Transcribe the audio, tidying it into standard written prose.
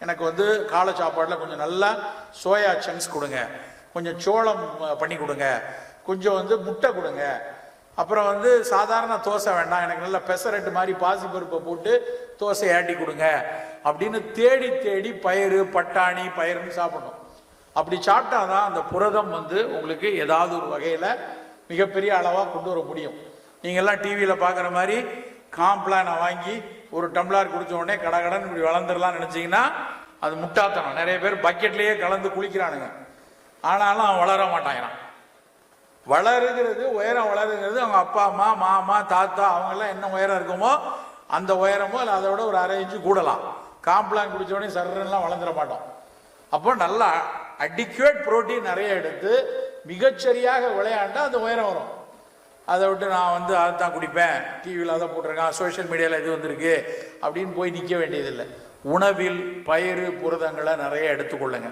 எனக்கு வந்து காலை சாப்பாட்டில் கொஞ்சம் நல்லா சோயா சங்க்ஸ் கொடுங்க, கொஞ்சம் சோளம் பண்ணி கொடுங்க, கொஞ்சம் வந்து முட்டை கொடுங்க, அப்புறம் வந்து சாதாரண தோசை வேண்டாம், எனக்கு நல்ல பெசரட்டு மாதிரி பாசிப்பருப்பை போட்டு தோசை ஆட்டி கொடுங்க அப்படின்னு தேடி தேடி பயிறு பட்டாணி பயிறுன்னு சாப்பிடணும். அப்படி சாப்பிட்டாதான் அந்த புரதம் வந்து உங்களுக்கு ஏதாவது ஒரு வகையில் மிகப்பெரிய அளவாக கொண்டு வர முடியும். நீங்கள்லாம் டிவியில் பார்க்குற மாதிரி காம்ப்ளானை வாங்கி ஒரு டம்ளார் குடிச்ச உடனே கடகடன் இப்படி வளர்ந்துடலாம்னு நினச்சிங்கன்னா அது முட்டாத்தனம். நிறைய பேர் பக்கெட்லேயே கலந்து குளிக்கிறானுங்க, ஆனாலும் அவன் வளர மாட்டாங்கிறான். வளருகிறது உயரம் வளருகிறது அவங்க அப்பா அம்மா மாமா தாத்தா அவங்கெல்லாம் என்ன உயரம் இருக்குமோ அந்த உயரமோ இல்லை அதை விட ஒரு 1/2 இன்ச்சு கூடலாம். காம்ப்ளான் குடிச்ச உடனே சர்றெல்லாம் வளர்ந்துட மாட்டோம். அப்போ நல்லா அடிக்குவேட் புரோட்டீன் நிறைய எடுத்து மிகச்சரியாக விளையாண்டா அந்த உயரம் வரும். அதை விட்டு நான் வந்து அதை தான் குடிப்பேன், டிவியில் அதை போட்டிருக்கேன், சோஷியல் மீடியாவில் இது வந்திருக்கு அப்படின்னு போய் நிற்க வேண்டியதில்லை. உணவில் பயிறு புரதங்களை நிறைய எடுத்துக்கொள்ளுங்க.